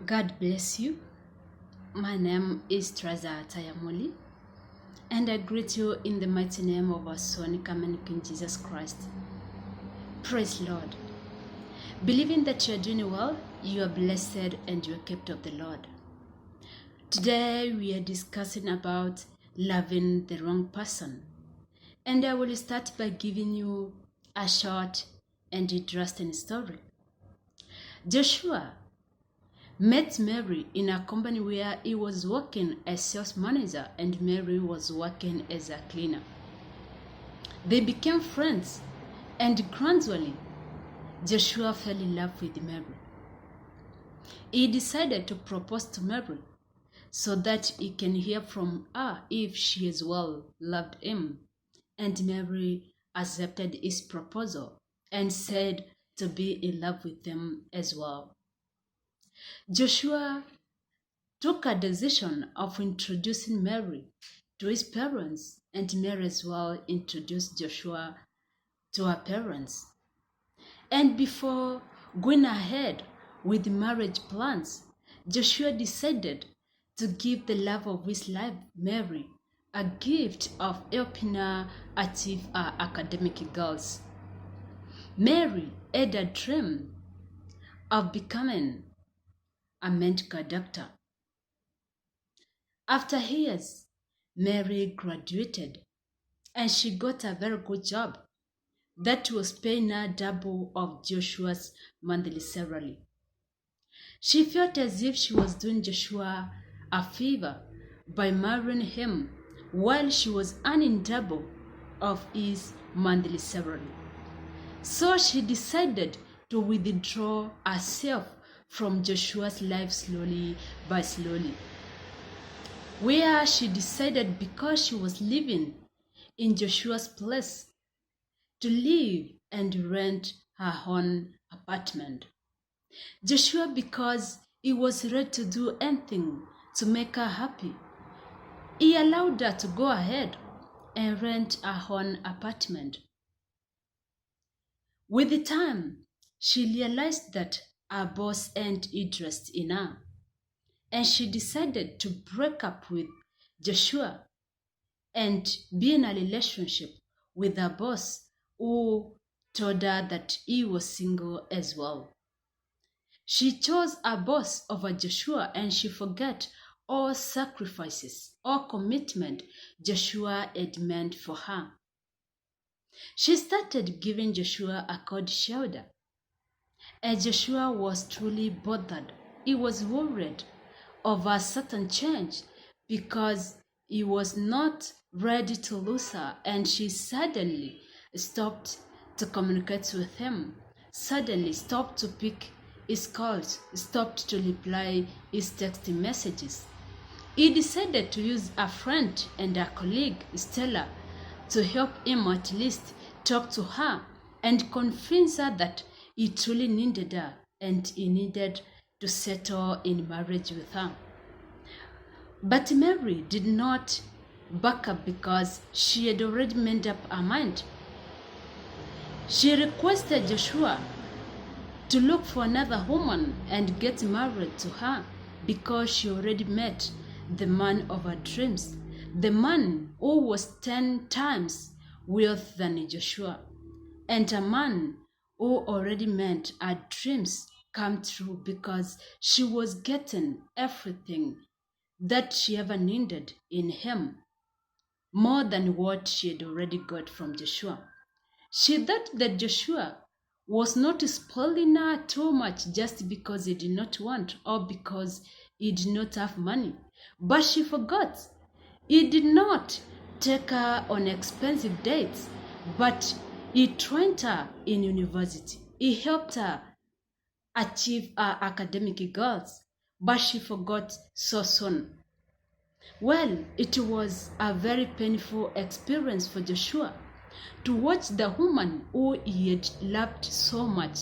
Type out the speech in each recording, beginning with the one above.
God bless you. My name is Triza Muli, and I greet you in the mighty name of our Son, coming King Jesus Christ. Praise Lord. Believing that you are doing well, you are blessed and you are kept of the Lord. Today we are discussing about loving the wrong person, and I will start by giving you a short and interesting story. Joshua met Mary in a company where he was working as sales manager and Mary was working as a cleaner. They became friends, and gradually Joshua fell in love with Mary. He decided to propose to Mary so that he can hear from her if she as well loved him. And Mary accepted his proposal and said to be in love with him as well. Joshua took a decision of introducing Mary to his parents, and Mary as well introduced Joshua to her parents. And before going ahead with the marriage plans, Joshua decided to give the love of his life, Mary, a gift of helping her achieve her academic goals. Mary had a dream of becoming a medical doctor. After years, Mary graduated and she got a very good job that was paying her double of Joshua's monthly salary. She felt as if she was doing Joshua a favor by marrying him while she was earning double of his monthly salary. So she decided to withdraw herself from Joshua's life slowly by slowly, where she decided, because she was living in Joshua's place, to live and rent her own apartment. Joshua, because he was ready to do anything to make her happy, he allowed her to go ahead and rent her own apartment. With the time, she realized that her boss had interest in her, and she decided to break up with Joshua and be in a relationship with her boss, who told her that he was single as well. She chose her boss over Joshua, and she forgot all sacrifices, all commitment Joshua had meant for her. She started giving Joshua a cold shoulder, and Joshua was truly bothered. He was worried over a certain change because he was not ready to lose her, and she suddenly stopped to communicate with him, suddenly stopped to pick his calls, stopped to reply his text messages. He decided to use a friend and a colleague, Stella, to help him at least talk to her and convince her that he truly needed her and he needed to settle in marriage with her. But Mary did not back up because she had already made up her mind. She requested Joshua to look for another woman and get married to her because she already met the man of her dreams, the man who was 10 times wealthier than Joshua, and a man who already made her dreams come true because she was getting everything that she ever needed in him, more than what she had already got from Joshua. She thought that Joshua was not spoiling her too much just because he did not want or because he did not have money. But she forgot. He did not take her on expensive dates, but he trained her in university. He helped her achieve her academic goals, but she forgot so soon. Well, it was a very painful experience for Joshua to watch the woman who he had loved so much,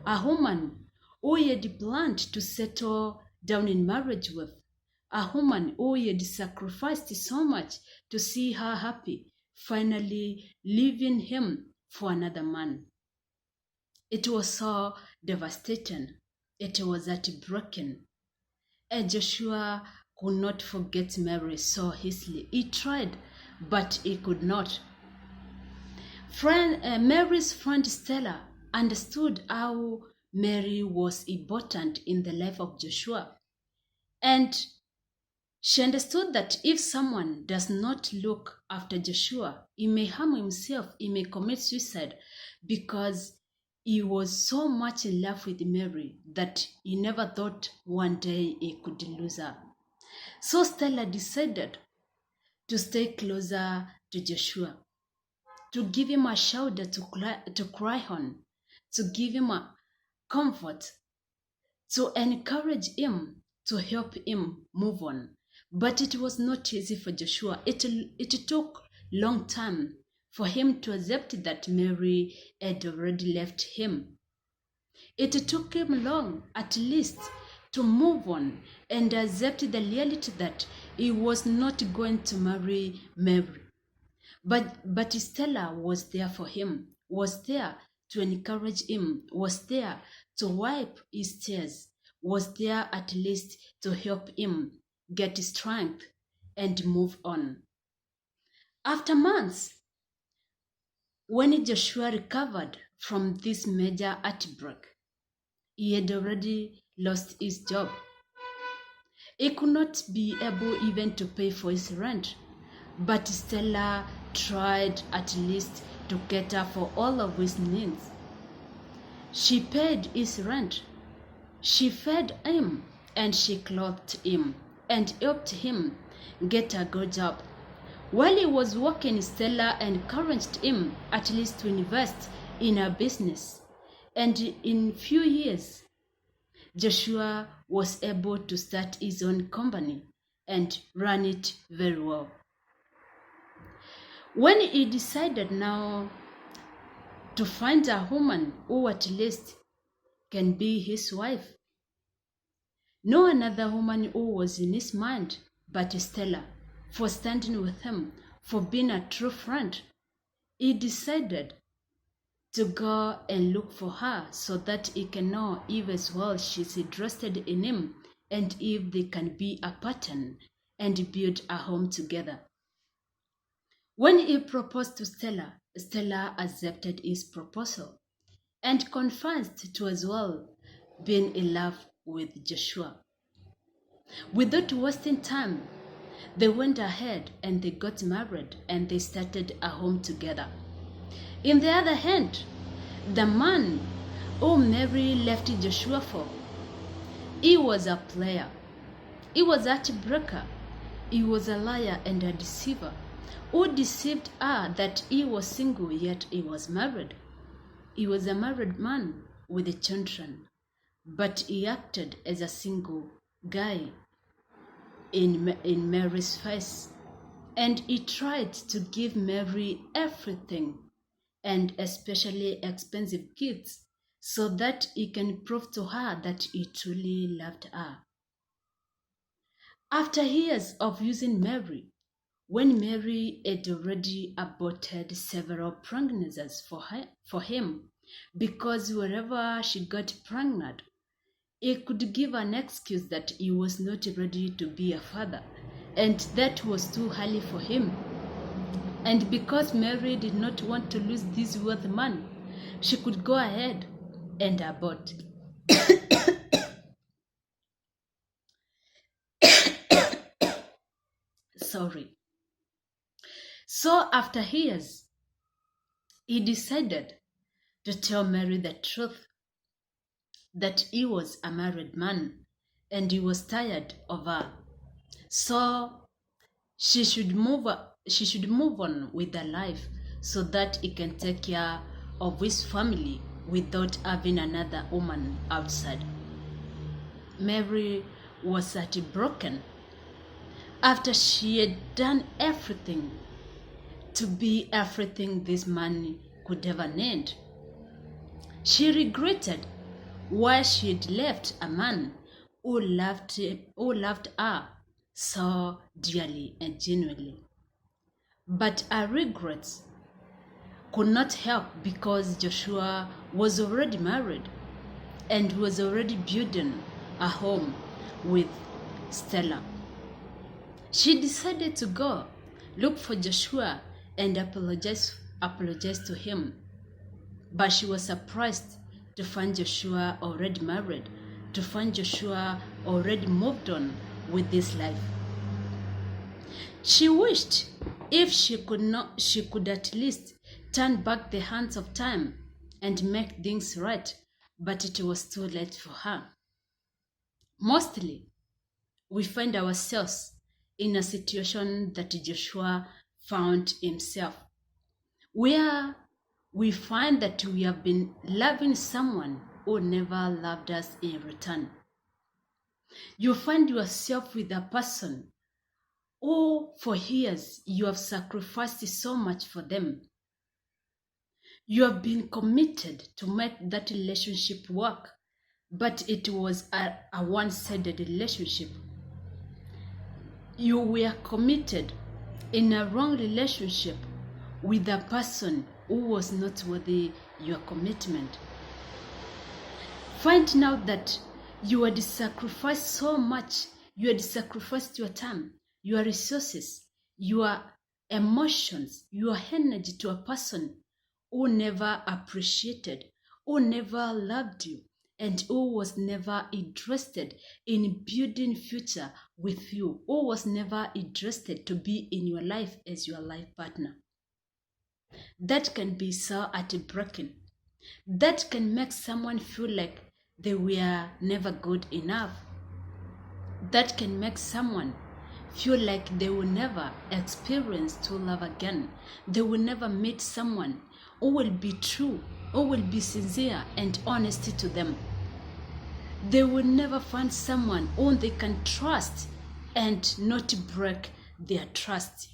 a woman who he had planned to settle down in marriage with, a woman who he had sacrificed so much to see her happy, finally leaving him for another man. It was so devastating. It was heartbreaking. Joshua could not forget Mary so easily. He tried, but he could not. Mary's friend Stella understood how Mary was important in the life of Joshua. And she understood that if someone does not look after Joshua, he may harm himself, he may commit suicide, because he was so much in love with Mary that he never thought one day he could lose her. So Stella decided to stay closer to Joshua, to give him a shoulder to cry on, to give him a comfort, to encourage him, to help him move on. But it was not easy for Joshua. It took long time for him to accept that Mary had already left him. It took him long, at least, to move on and accept the reality that he was not going to marry Mary. But Stella was there for him, was there to encourage him, was there to wipe his tears, was there at least to help him get strength and move on. After months, when Joshua recovered from this major heartbreak, he had already lost his job. He could not be able even to pay for his rent, but Stella tried at least to cater for all of his needs. She paid his rent, she fed him, and she clothed him, and helped him get a good job. While he was working, Stella encouraged him at least to invest in a business, and in few years, Joshua was able to start his own company and run it very well. When he decided now to find a woman who at least can be his wife, no another woman who was in his mind but Stella, for standing with him, for being a true friend, he decided to go and look for her so that he can know if as well she's interested in him and if they can be a pattern and build a home together. When he proposed to Stella, Stella accepted his proposal and confessed to as well being in love with Joshua. Without wasting time, they went ahead and they got married and they started a home together. In the other hand, the man who Mary left Joshua for, he was a player, he was a heartbreaker, he was a liar and a deceiver, who deceived her that he was single yet he was married. He was a married man with children, but he acted as a single guy in Mary's face, and he tried to give Mary everything, and especially expensive gifts, so that he can prove to her that he truly loved her. After years of using Mary, when Mary had already aborted several pregnancies for him, because wherever she got pregnant, he could give an excuse that he was not ready to be a father, and that was too early for him. And because Mary did not want to lose this wealthy man, she could go ahead and abort. Sorry. So after years, he decided to tell Mary the truth, that he was a married man and he was tired of her. So she should move on with her life so that he can take care of his family without having another woman outside. Mary was heartbroken after she had done everything to be everything this man could ever need. She regretted why she had left a man who loved her so dearly and genuinely. But her regrets could not help because Joshua was already married and was already building a home with Stella. She decided to go look for Joshua and apologize to him. But she was surprised to find Joshua already married, to find Joshua already moved on with his life. She wished if she could at least turn back the hands of time and make things right, but it was too late for her. Mostly, we find ourselves in a situation that Joshua found himself, where we find that we have been loving someone who never loved us in return. You find yourself with a person who for years you have sacrificed so much for them. You have been committed to make that relationship work, but it was a one-sided relationship. You were committed in a wrong relationship with a person who was not worthy your commitment. Find now that you had sacrificed so much. You had sacrificed your time, your resources, your emotions, your energy to a person who never appreciated, who never loved you, and who was never interested in building future with you, who was never interested to be in your life as your life partner. That can be so heartbreaking. That can make someone feel like they were never good enough. That can make someone feel like they will never experience true love again. They will never meet someone who will be true, who will be sincere and honesty to them. They will never find someone whom they can trust and not break their trust.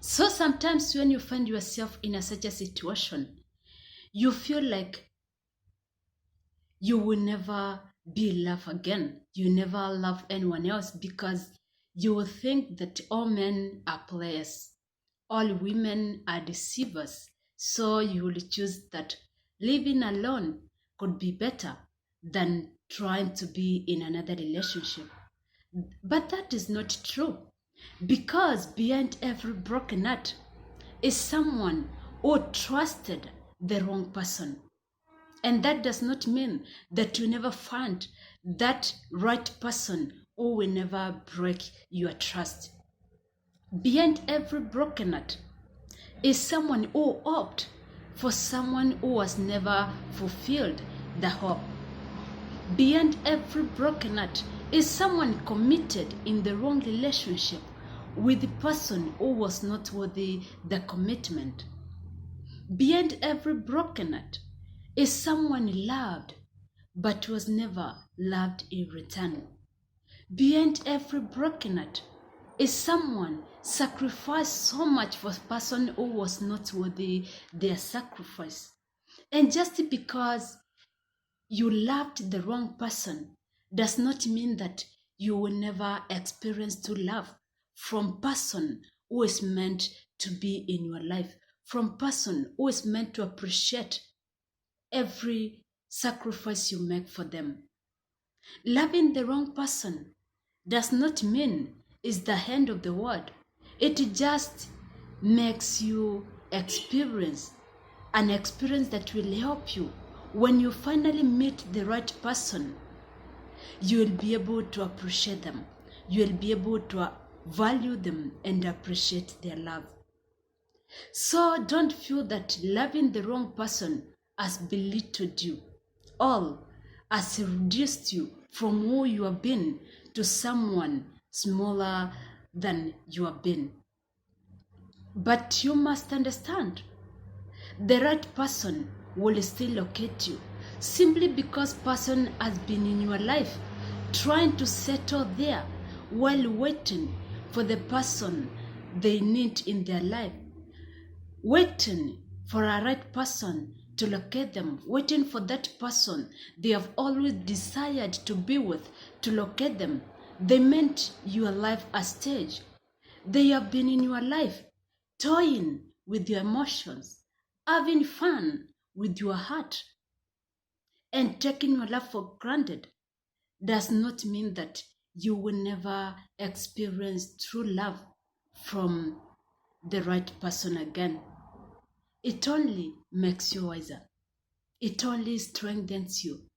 So sometimes when you find yourself in such a situation, you feel like you will never be in love again. You never love anyone else because you will think that all men are players, all women are deceivers. So you will choose that living alone could be better than trying to be in another relationship. But that is not true, because behind every broken heart is someone who trusted the wrong person. And that does not mean that you never find that right person who will never break your trust. Behind every broken heart is someone who hoped for someone who was never fulfilled the hope. Behind every broken heart is someone committed in the wrong relationship with the person who was not worthy the commitment. Behind every broken heart is someone loved but was never loved in return. Behind every broken heart is someone sacrificed so much for a person who was not worthy their sacrifice. And just because you loved the wrong person does not mean that you will never experience true love from person who is meant to be in your life, from person who is meant to appreciate every sacrifice you make for them. Loving the wrong person does not mean it's the end of the world. It just makes you experience an experience that will help you. When you finally meet the right person, you will be able to appreciate them. You will be able to value them and appreciate their love. So don't feel that loving the wrong person has belittled you, all has reduced you from who you have been to someone smaller than you have been. But you must understand, the right person will still locate you simply because person has been in your life trying to settle there while waiting for the person they need in their life, waiting for a right person to locate them, waiting for that person they have always desired to be with to locate them. They meant your life a stage. They have been in your life toying with your emotions, having fun with your heart, and taking your love for granted does not mean that you will never experience true love from the right person again. It only makes you wiser. It only strengthens you.